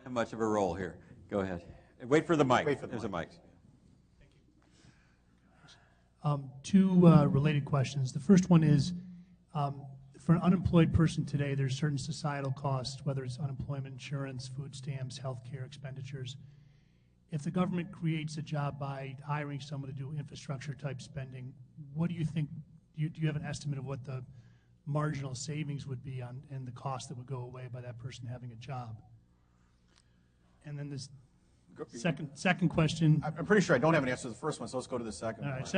have much of a role here. Go ahead. Wait for the mic. Wait for the There's a mic. Two related questions. The first one is, for an unemployed person today, there's certain societal costs, whether it's unemployment insurance, food stamps, healthcare expenditures. If the government creates a job by hiring someone to do infrastructure type spending, what do you think, do you have an estimate of what the marginal savings would be on, and the cost that would go away by that person having a job? And then this second question. I'm pretty sure I don't have an answer to the first one, so let's go to the second. All right,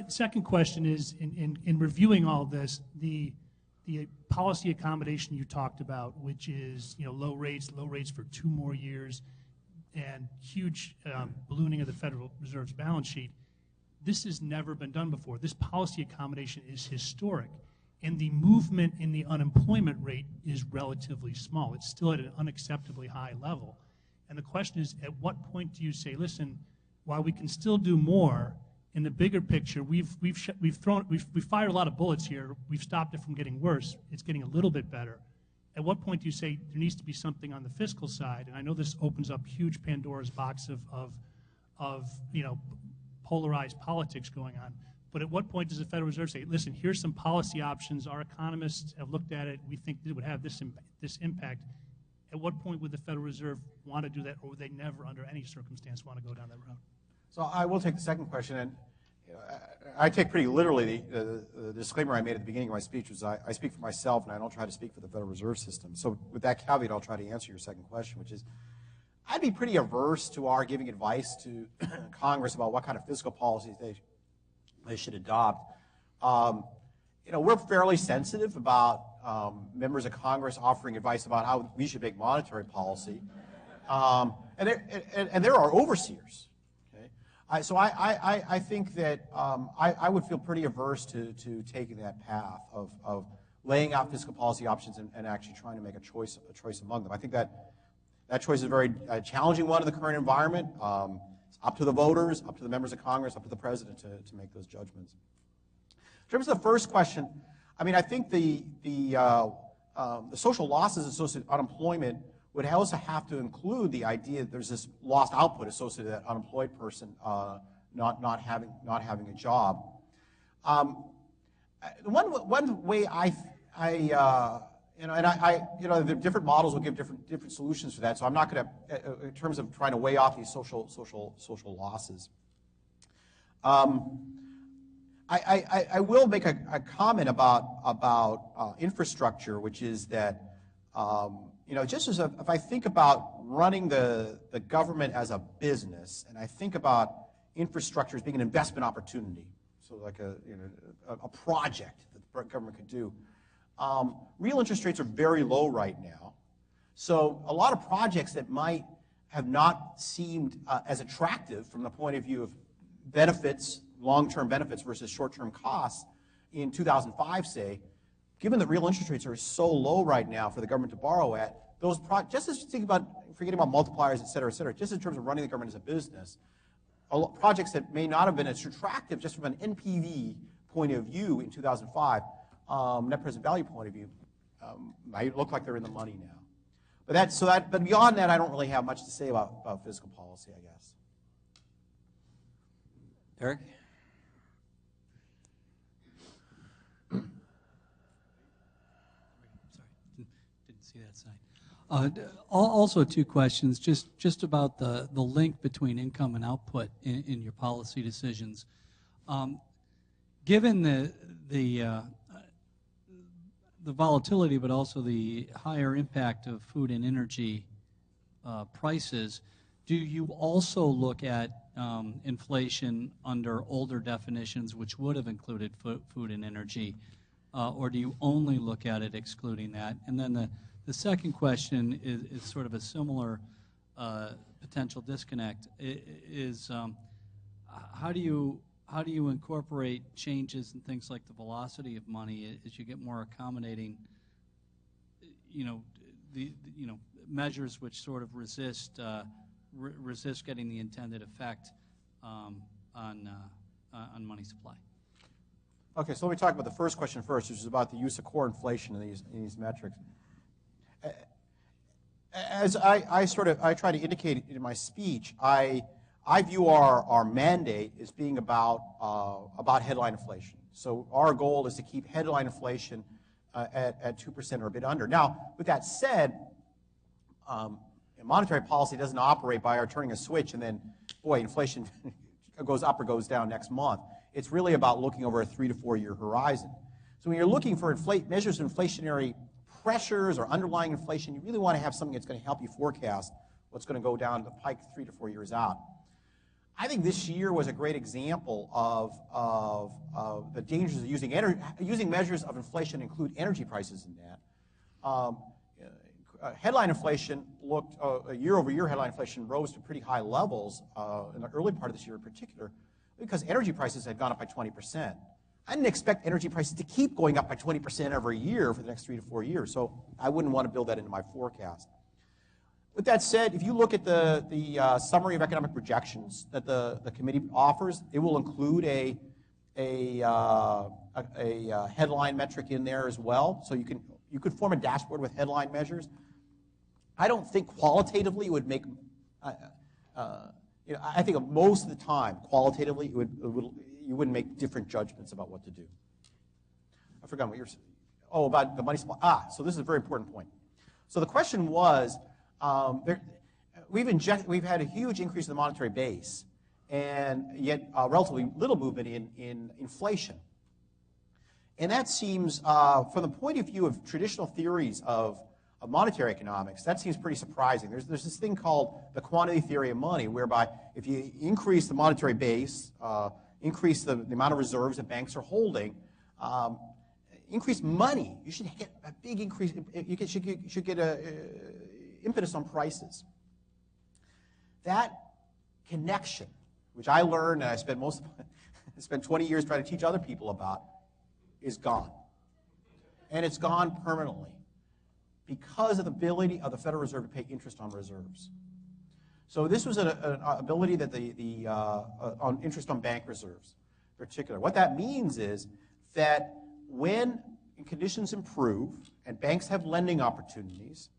second question is, in reviewing all this, the policy accommodation you talked about, which is low rates for 2 more years, and huge ballooning of the Federal Reserve's balance sheet. This has never been done before. This policy accommodation is historic, and the movement in the unemployment rate is relatively small. It's still at an unacceptably high level. And the question is, at what point do you say, listen, while we can still do more, in the bigger picture, we've fired a lot of bullets here. We've stopped it from getting worse. It's getting a little bit better. At what point do you say there needs to be something on the fiscal side? And I know this opens up huge Pandora's box of polarized politics going on. But at what point does the Federal Reserve say, listen, here's some policy options. Our economists have looked at it. We think it would have this impact. At what point would the Federal Reserve want to do that, or would they never, under any circumstance, want to go down that road? So I will take the second question, and I take pretty literally the disclaimer I made at the beginning of my speech was I speak for myself, and I don't try to speak for the Federal Reserve System. So with that caveat, I'll try to answer your second question, which is I'd be pretty averse to our giving advice to Congress about what kind of fiscal policies they should adopt. We're fairly sensitive about members of Congress offering advice about how we should make monetary policy, and there are overseers. So I think that I would feel pretty averse to taking that path of laying out fiscal policy options and actually trying to make a choice among them. I think that choice is a very challenging one in the current environment. It's up to the voters, up to the members of Congress, up to the president to make those judgments. In terms of the first question, I mean, I think the social losses associated with unemployment would also have to include the idea that there's this lost output associated with that unemployed person not having a job. One way the different models will give different solutions for that. So I'm not going to, in terms of trying to weigh off these social losses. I will make a comment about infrastructure, which is that just as if I think about running the government as a business, and I think about infrastructure as being an investment opportunity, so like a project that the government could do. Real interest rates are very low right now, so a lot of projects that might have not seemed as attractive from the point of view of benefits, long-term benefits versus short-term costs in 2005, say, given that real interest rates are so low right now for the government to borrow at, those just as you think about forgetting about multipliers, et cetera, just in terms of running the government as a business, projects that may not have been as attractive just from an NPV point of view in 2005, net present value point of view, might look like they're in the money now. But beyond that, I don't really have much to say about fiscal policy, I guess. Eric? That side. Also 2 questions, just about the link between income and output in your policy decisions. Given the volatility, but also the higher impact of food and energy prices, do you also look at inflation under older definitions, which would have included food and energy, or do you only look at it excluding that? And then the second question is sort of a similar potential disconnect. Is how do you incorporate changes in things like the velocity of money as you get more accommodating, measures which sort of resist getting the intended effect on money supply? Okay, so let me talk about the first question first, which is about the use of core inflation in these metrics. as I try to indicate in my speech, I view our mandate as being about headline inflation. So our goal is to keep headline inflation at 2% or a bit under. Now, with that said, monetary policy doesn't operate by our turning a switch and then, boy, inflation goes up or goes down next month. It's really about looking over a 3 to 4 year horizon. So when you're looking for measures of inflationary pressures or underlying inflation, you really want to have something that's going to help you forecast what's going to go down the pike 3 to 4 years out. I think this year was a great example of the dangers of using measures of inflation include energy prices in that. Headline inflation looked, year-over-year headline inflation rose to pretty high levels in the early part of this year in particular because energy prices had gone up by 20%. I didn't expect energy prices to keep going up by 20% every year for the next 3 to 4 years, so I wouldn't want to build that into my forecast. With that said, if you look at the summary of economic projections that the committee offers, it will include a headline metric in there as well, so you could form a dashboard with headline measures. I don't think qualitatively it would make, I think most of the time, qualitatively, you wouldn't make different judgments about what to do. I forgot what you're saying. Oh, about the money supply. So this is a very important point. So the question was, we've had a huge increase in the monetary base, and yet relatively little movement in inflation. And that seems, from the point of view of traditional theories of monetary economics, that seems pretty surprising. There's this thing called the quantity theory of money, whereby if you increase the monetary base, increase the amount of reserves that banks are holding, increase money, you should get a big increase. You should get a impetus on prices. That connection, which I learned and I spent 20 years trying to teach other people about, is gone. And it's gone permanently because of the ability of the Federal Reserve to pay interest on reserves. So this was an ability that on interest on bank reserves in particular. What that means is that when conditions improve and banks have lending opportunities,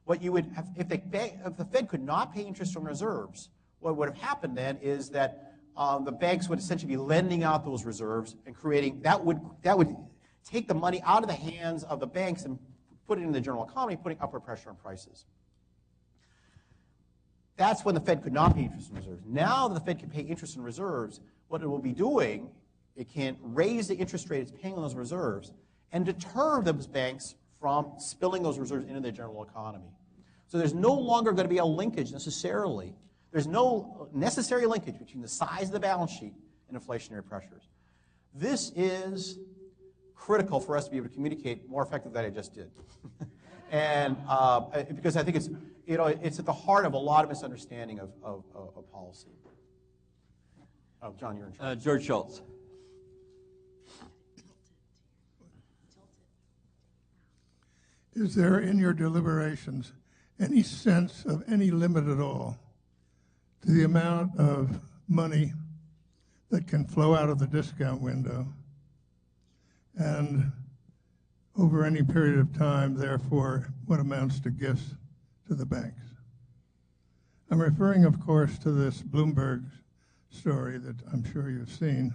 what you would have, if the Fed could not pay interest on reserves, what would have happened then is that the banks would essentially be lending out those reserves and creating, that would take the money out of the hands of the banks and put it in the general economy, putting upward pressure on prices. That's when the Fed could not pay interest on reserves. Now that the Fed can pay interest on reserves, what it will be doing, it can raise the interest rate it's paying on those reserves and deter those banks from spilling those reserves into the general economy. So there's no longer going to be a linkage necessarily. There's no necessary linkage between the size of the balance sheet and inflationary pressures. This is critical for us to be able to communicate more effectively than I just did. And because I think it's at the heart of a lot of misunderstanding of policy. Oh, John, you're in charge. George Schultz. Is there in your deliberations any sense of any limit at all to the amount of money that can flow out of the discount window and over any period of time, therefore, what amounts to gifts to the banks? I'm referring, of course, to this Bloomberg story that I'm sure you've seen,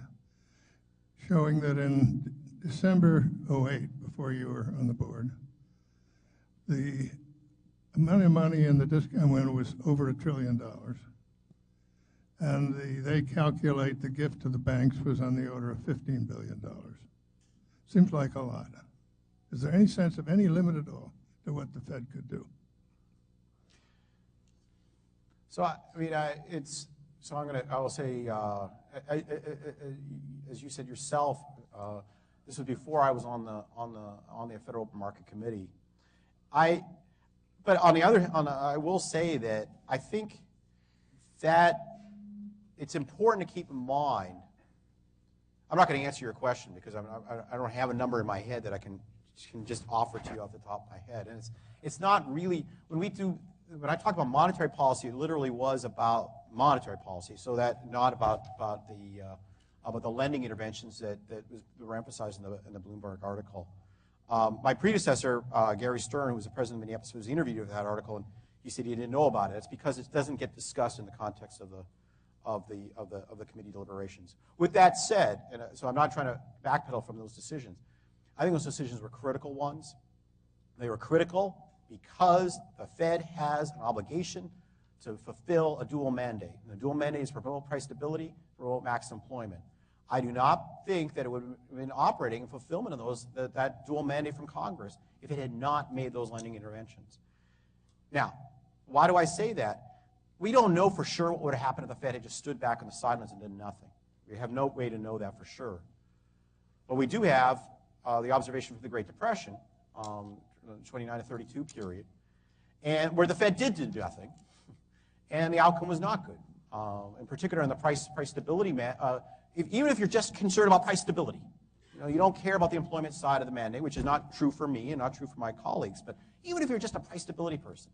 showing that in December '08, before you were on the board, the amount of money in the discount window was over $1 trillion. And they calculate the gift to the banks was on the order of $15 billion. Seems like a lot. Is there any sense of any limit at all to what the Fed could do? So I will say, as you said yourself, this was before I was on the Federal Market Committee. But on the other hand, I will say that I think that it's important to keep in mind. I'm not going to answer your question because I don't have a number in my head that I can just offer to you off the top of my head. And it's not really, when I talk about monetary policy, it literally was about monetary policy, so that not about the lending interventions that were emphasized in the Bloomberg article. My predecessor, Gary Stern, who was the president of Minneapolis, was interviewed with that article, and you said you didn't know about it. It's because it doesn't get discussed in the context of the committee deliberations. With that said, and so I'm not trying to backpedal from those decisions. I think those decisions were critical ones. They were critical because the Fed has an obligation to fulfill a dual mandate. And the dual mandate is promote price stability, promote max employment. I do not think that it would have been operating in fulfillment of those that dual mandate from Congress if it had not made those lending interventions. Now, why do I say that? We don't know for sure what would have happened if the Fed had just stood back on the sidelines and did nothing. We have no way to know that for sure. But we do have the observation from the Great Depression, 29 to 32 period, and where the Fed did nothing, and the outcome was not good. In particular, in the price stability, even if you're just concerned about price stability, you don't care about the employment side of the mandate, which is not true for me and not true for my colleagues, but even if you're just a price stability person,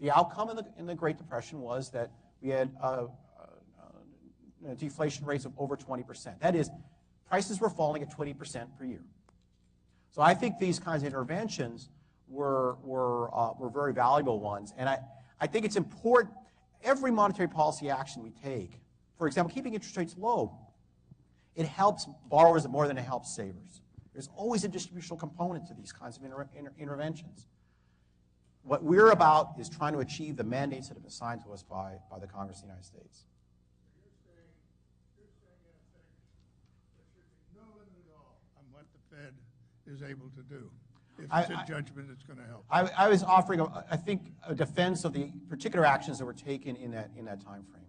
the outcome in the Great Depression was that we had deflation rates of over 20%. That is, prices were falling at 20% per year. So I think these kinds of interventions were very valuable ones, and I think it's important. Every monetary policy action we take, for example, keeping interest rates low, it helps borrowers more than it helps savers. There's always a distributional component to these kinds of interventions. What we're about is trying to achieve the mandates that have been assigned to us by the Congress of the United States. You're saying in effect, there should be no limit at all on what the Fed is able to do. If it's a judgment, it's going to help. I was offering, I think, a defense of the particular actions that were taken in that time frame.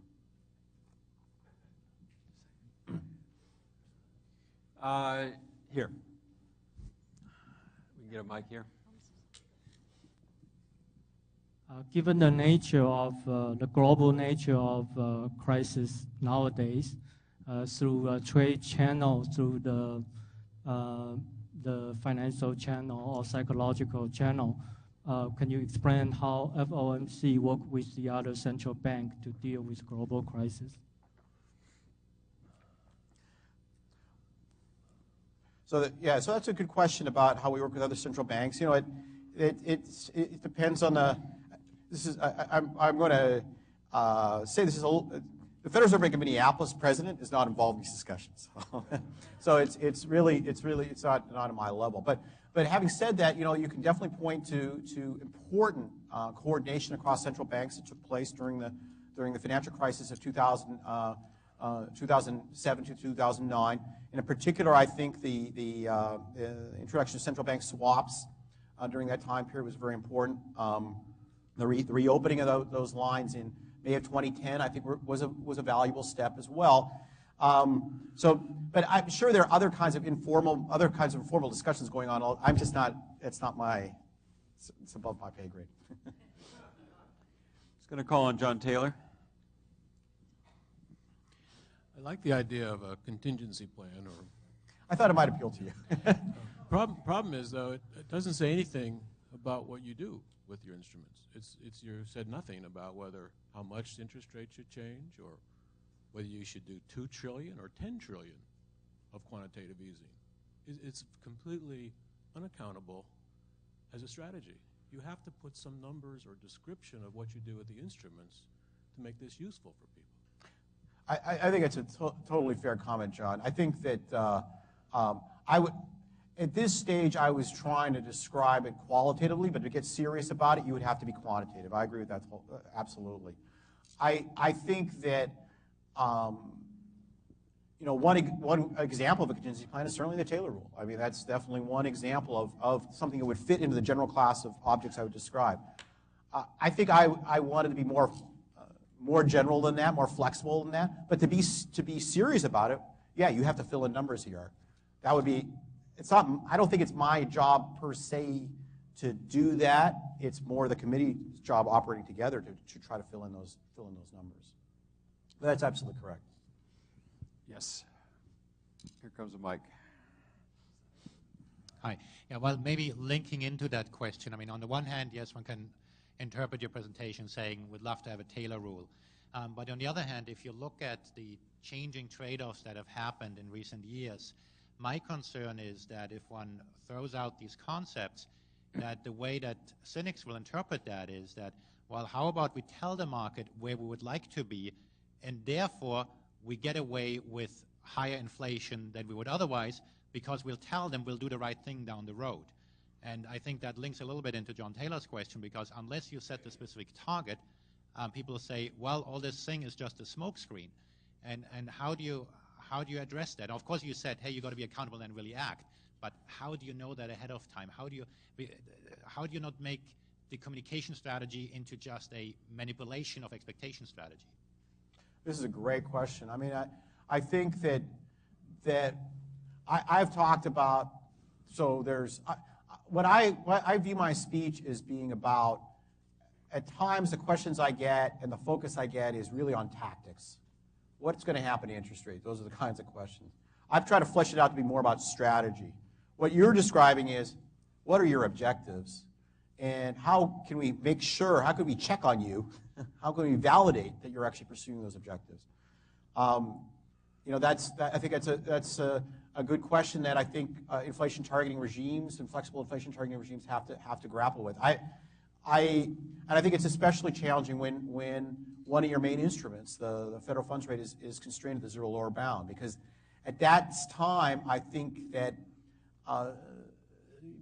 Here. We can get a mic here. Given the nature of the global nature of crisis nowadays, through trade channels, through the financial channel or psychological channel, can you explain how FOMC work with the other central bank to deal with global crisis? So that's a good question about how we work with other central banks. It depends on the. I'm going to say this is the Federal Reserve Bank of Minneapolis president is not involved in these discussions. So it's really not at my level. But having said that, you can definitely point to important coordination across central banks that took place during the financial crisis of 2007 to 2009. And in particular, I think the introduction of central bank swaps during that time period was very important. The reopening of those lines in May of 2010, I think, was a valuable step as well. But I'm sure there are other kinds of informal discussions going on. I'm just not. It's above my pay grade. Just going to call on John Taylor. I like the idea of a contingency plan. I thought it might appeal to you. Problem is, though, it doesn't say anything about what you do with your instruments. You said nothing about how much interest rates should change, or whether you should do 2 trillion or 10 trillion of quantitative easing. It's completely unaccountable as a strategy. You have to put some numbers or description of what you do with the instruments to make this useful for people. I think it's a totally fair comment, John. I think that at this stage, I was trying to describe it qualitatively, but to get serious about it, you would have to be quantitative. I agree with that absolutely. I think that one example of a contingency plan is certainly the Taylor rule. I mean, that's definitely one example of something that would fit into the general class of objects I would describe. I think I wanted to be more general than that, more flexible than that. But to be serious about it, yeah, you have to fill in numbers here. That would be. It's not. I don't think it's my job per se to do that. It's more the committee's job operating together to try to fill in those numbers. But that's absolutely correct. Yes. Here comes a mic. Hi. Yeah, well, maybe linking into that question. I mean, on the one hand, yes, one can interpret your presentation saying we'd love to have a Taylor rule. But on the other hand, if you look at the changing trade-offs that have happened in recent years, my concern is that if one throws out these concepts, that the way that cynics will interpret that is that, well, how about we tell the market where we would like to be, and therefore we get away with higher inflation than we would otherwise, because we'll tell them we'll do the right thing down the road. And I think that links a little bit into John Taylor's question, because unless you set the specific target, people say, well, all this thing is just a smokescreen. And how do you address that? Of course, you said, hey, you got to be accountable and really act. But how do you know that ahead of time? How do you not make the communication strategy into just a manipulation of expectation strategy? This is a great question. I mean, I think that I've talked about, so there's, what I view my speech as being about, at times the questions I get and the focus I get is really on tactics. What's going to happen to interest rates? Those are the kinds of questions. I've tried to flesh it out to be more about strategy. What you're describing is, what are your objectives? And how can we make sure, how can we check on you? How can we validate that you're actually pursuing those objectives? You know, I think that's a good question that I think inflation targeting regimes and flexible inflation targeting regimes have to grapple with. And I think it's especially challenging when one of your main instruments, the federal funds rate, is constrained at the zero lower bound, because at that time I think that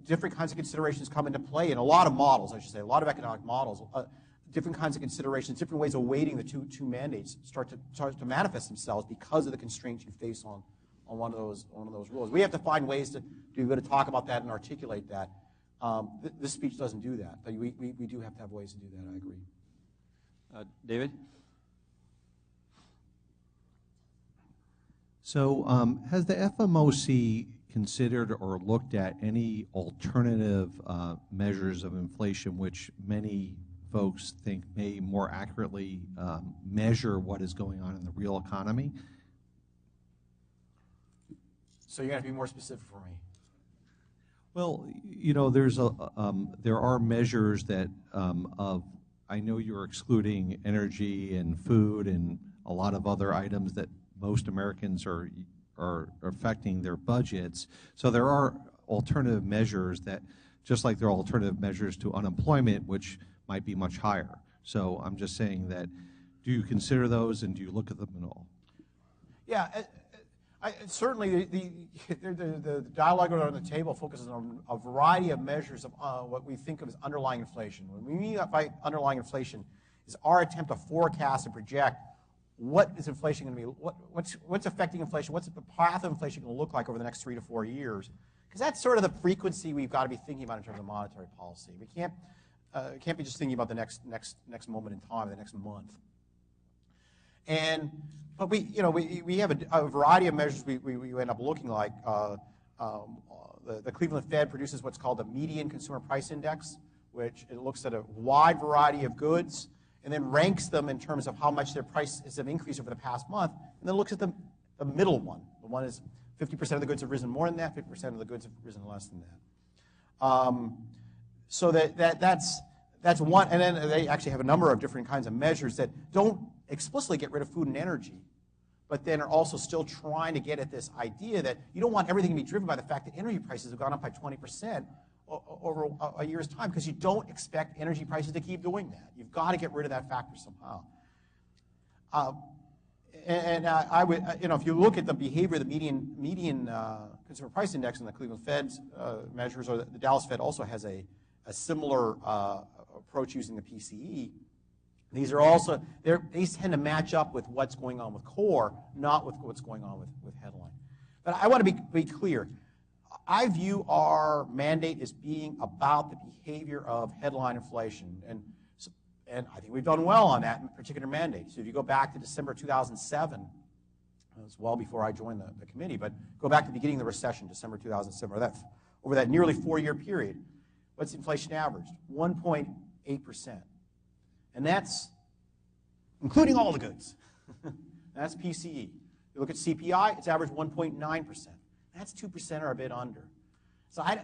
different kinds of considerations come into play in a lot of models, I should say, a lot of economic models. Different kinds of considerations, different ways of weighting the two mandates start to manifest themselves because of the constraints you face on one of those rules. We have to find ways to be able to talk about that and articulate that. This speech doesn't do that, but we do have to have ways to do that. I agree. David? So has the FMOC considered or looked at any alternative measures of inflation which many folks think may more accurately measure what is going on in the real economy? So you're going to have to be more specific for me. Well, you know, there are measures that I know you're excluding energy and food and a lot of other items that most Americans are affecting their budgets. So there are alternative measures that, just like there are alternative measures to unemployment, which might be much higher. So I'm just saying that, do you consider those and do you look at them at all? Yeah, certainly the dialogue around the table focuses on a variety of measures of what we think of as underlying inflation. When we mean by underlying inflation, is our attempt to forecast and project what is inflation going to be, what's affecting inflation, what's the path of inflation going to look like over the next 3 to 4 years? Because that's sort of the frequency we've got to be thinking about in terms of monetary policy. We can't be just thinking about the next moment in time, the next month. But we have a variety of measures we end up looking like. The Cleveland Fed produces what's called the median consumer price index, which it looks at a wide variety of goods and then ranks them in terms of how much their prices have increased over the past month, and then looks at the middle one. The one is 50% of the goods have risen more than that, 50% of the goods have risen less than that. So that's one, and then they actually have a number of different kinds of measures that don't explicitly get rid of food and energy, but then are also still trying to get at this idea that you don't want everything to be driven by the fact that energy prices have gone up by 20% over a year's time, because you don't expect energy prices to keep doing that. You've got to get rid of that factor somehow. I would, if you look at the behavior of the median consumer price index in the Cleveland Fed's measures, or the Dallas Fed also has a similar approach using the PCE. These are also, these tend to match up with what's going on with core, not with what's going on with headline. But I want to be clear. I view our mandate as being about the behavior of headline inflation. And I think we've done well on that particular mandate. So if you go back to December 2007, it was well before I joined the committee, but go back to the beginning of the recession, December 2007, or over that nearly 4-year period, what's inflation averaged? 1.8%. And that's including all the goods. That's PCE. You look at CPI, it's averaged 1.9%. That's 2% or a bit under. So I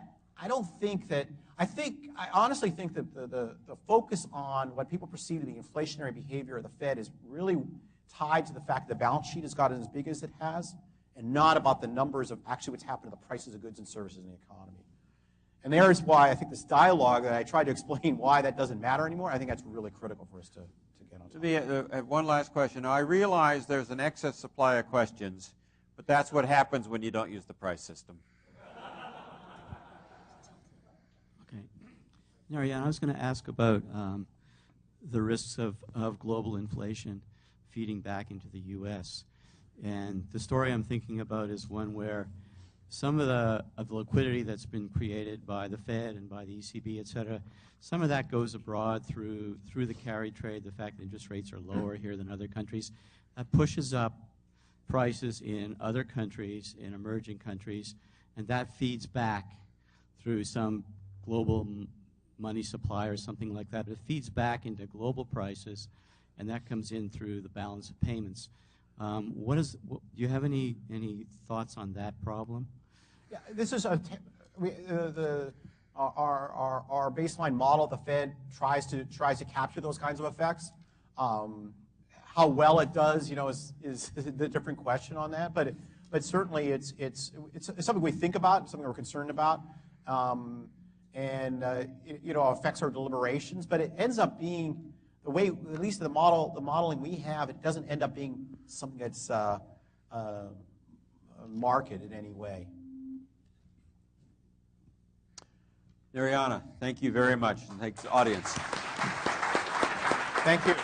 don't think that, I honestly think that the focus on what people perceive to be inflationary behavior of the Fed is really tied to the fact that the balance sheet has gotten as big as it has, and not about the numbers of actually what's happened to the prices of goods and services in the economy. And there's why I think this dialogue that I tried to explain why that doesn't matter anymore, I think that's really critical for us to get on top. I have one last question. Now, I realize there's an excess supply of questions, but that's what happens when you don't use the price system. Okay. Narayana, I was going to ask about the risks of global inflation feeding back into the U.S. And the story I'm thinking about is one where some of the liquidity that's been created by the Fed and by the ECB, et cetera, some of that goes abroad through the carry trade, the fact that interest rates are lower here than other countries. That pushes up prices in other countries, in emerging countries, and that feeds back through some global money supply or something like that. It feeds back into global prices, and that comes in through the balance of payments. Do you have any thoughts on that problem? Yeah, this is our baseline model. The Fed tries to capture those kinds of effects. How well it does, is the different question on that. But certainly it's something we think about, something we're concerned about, and it affects our deliberations. But it ends up being the way, at least the modeling we have, it doesn't end up being something that's market in any way. Narayana, thank you very much, and thanks, audience. Thank you.